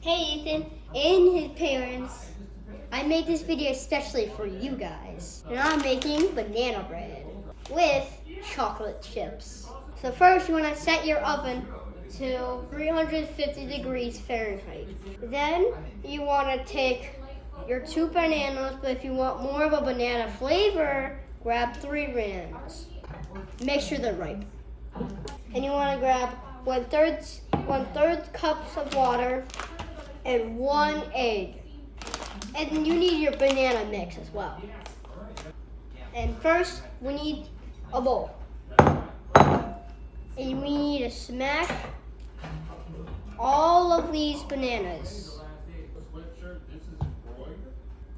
Hey Ethan and his parents. I made this video especially for you guys. And I'm making banana bread with chocolate chips. So first you want to set your oven to 350 degrees Fahrenheit. Then you want to take your 2 bananas, but if you want more of a banana flavor, grab 3 bananas. Make sure they're ripe. And you want to grab one-third cups of water and 1 egg. And you need your banana mix as well. And first, we need a bowl. And we need to smash all of these bananas.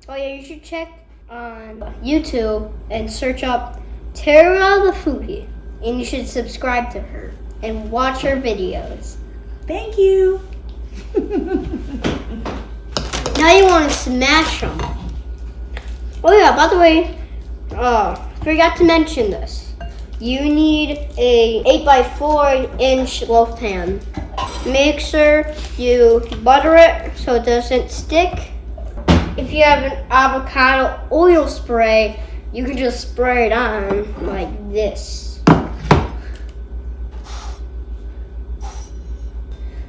Oh yeah, you should check on YouTube and search up Tara the Foodie. And you should subscribe to her and watch her videos. Thank you. Now you want to smash them. Oh yeah, by the way, forgot to mention this. You need a 8x4-inch loaf pan. Make sure you butter it so it doesn't stick. If you have an avocado oil spray, you can just spray it on like this.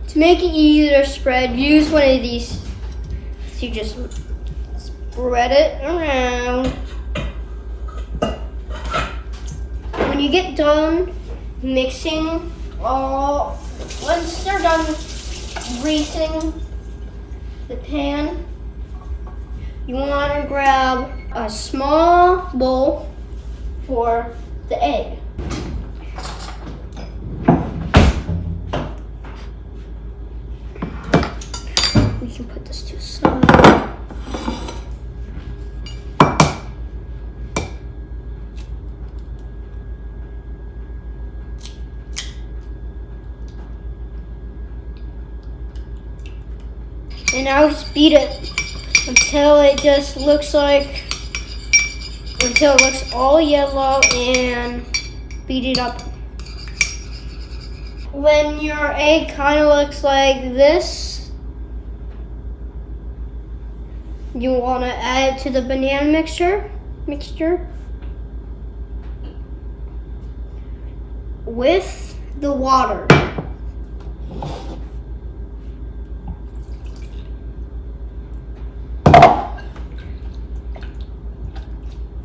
To make it easier to spread, use one of these. So you just spread it around. When you get done mixing once they're done greasing the pan, you want to grab a small bowl for the egg. We can put this to the side. And now just beat it until it just looks all yellow, and beat it up. When your egg kind of looks like this, you want to add it to the banana mixture with the water.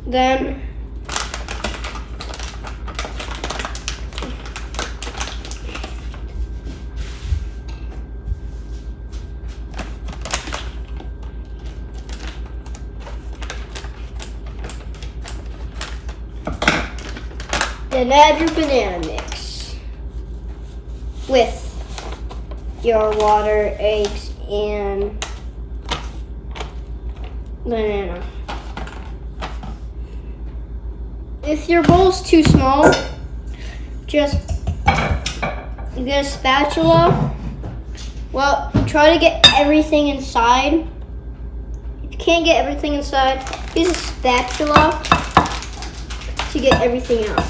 Then add your banana mix with your water, eggs, and banana. If your bowl's too small, just get a spatula. Well, try to get everything inside. If you can't get everything inside, use a spatula to get everything out.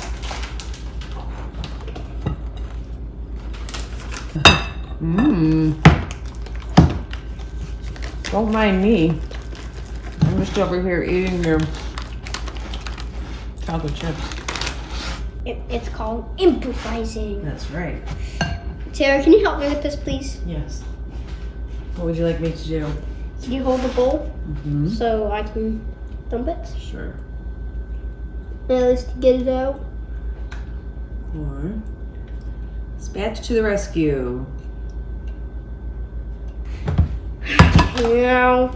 Don't mind me. I'm just over here eating your chocolate chips. It's called improvising. That's right. Tara, can you help me with this, please? Yes. What would you like me to do? Can you hold the bowl so I can dump it? Sure. Now let's get it out. Or spatch to the rescue. Now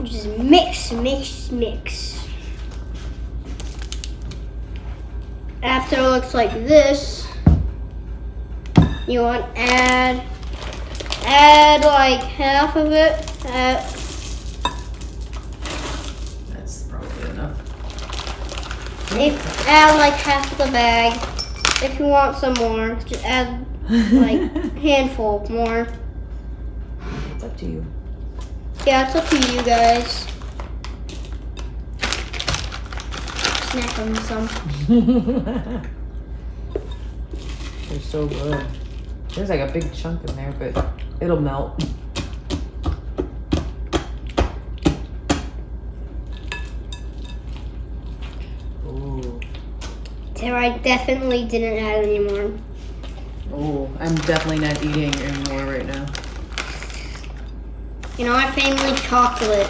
just mix. After it looks like this, you want to add like half of it. That's probably enough. Add like half of the bag. If you want some more, just add like a handful more. It's up to you. Yeah, it's up to you guys. Snack on some. They're so good. There's like a big chunk in there, but It'll melt. Ooh. There, I definitely didn't add any more. Oh, I'm definitely not eating anymore right now. You know, our family chocolate,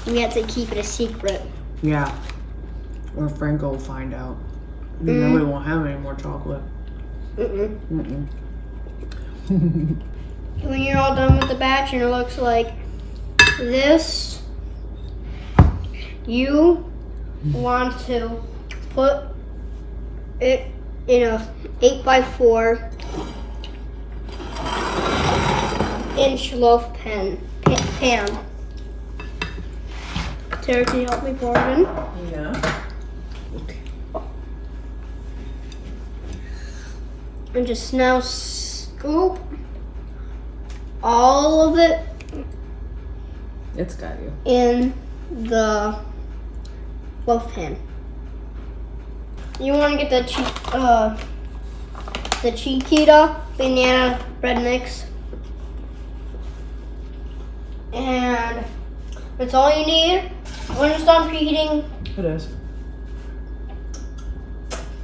we have to keep it a secret. Yeah. Or Franco will find out. Then we won't have any more chocolate. When you're all done with the batch and it looks like this, you want to put it in a 8x4 inch loaf pan. Tara, can you help me pour it in? Yeah. And just now scoop all of it It's got you. in the loaf pan. You want to get the Chiquita banana bread mix, and that's all you need. When it's done preheating, It is.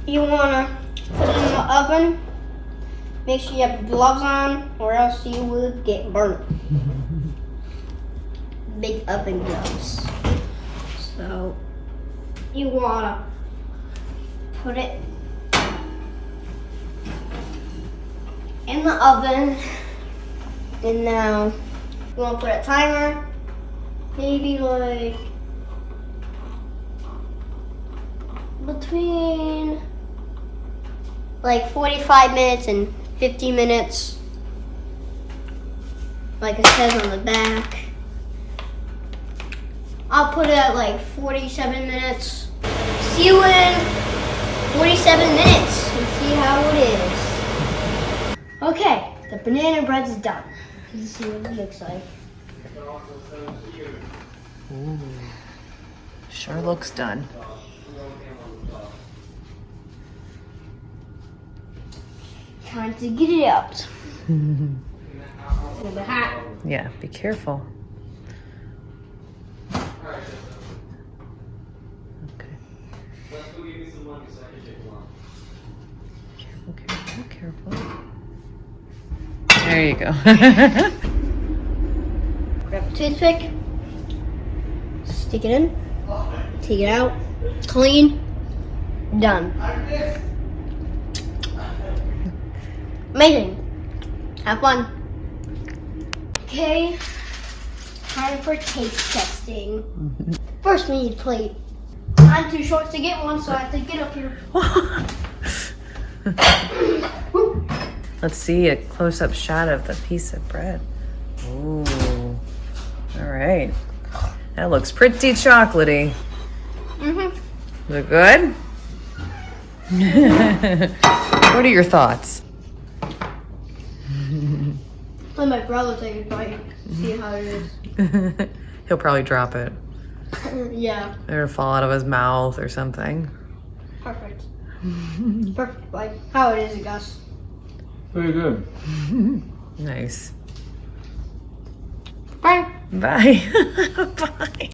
you want to put it in the oven. Make sure you have gloves on, or else you would get burnt. Big oven gloves. So you want to put it in the oven, and now you want to put a timer, maybe like between like 45 minutes and 50 minutes, like it says on the back. I'll put it at like 47 minutes. See you in 47 minutes and see how it is. Okay, the banana bread's done. Let's see what it looks like. Ooh. Sure looks done. Time to get it out. It's a little bit hot. Yeah, be careful. Okay. Careful, careful, careful. There you go. Grab a toothpick, stick it in, take it out, clean, done. Amazing. Have fun. Okay, time for taste testing. First we need a plate. I'm too short to get one, so I have to get up here. Let's see a close-up shot of the piece of bread. Ooh. All right. That looks pretty chocolatey. Is it good? What are your thoughts? Let my brother take a bite, see how it is. He'll probably drop it. Yeah, Or fall out of his mouth or something. perfect. Perfect bite. How it is, Gus? Very good. Nice. Bye. Bye. Bye.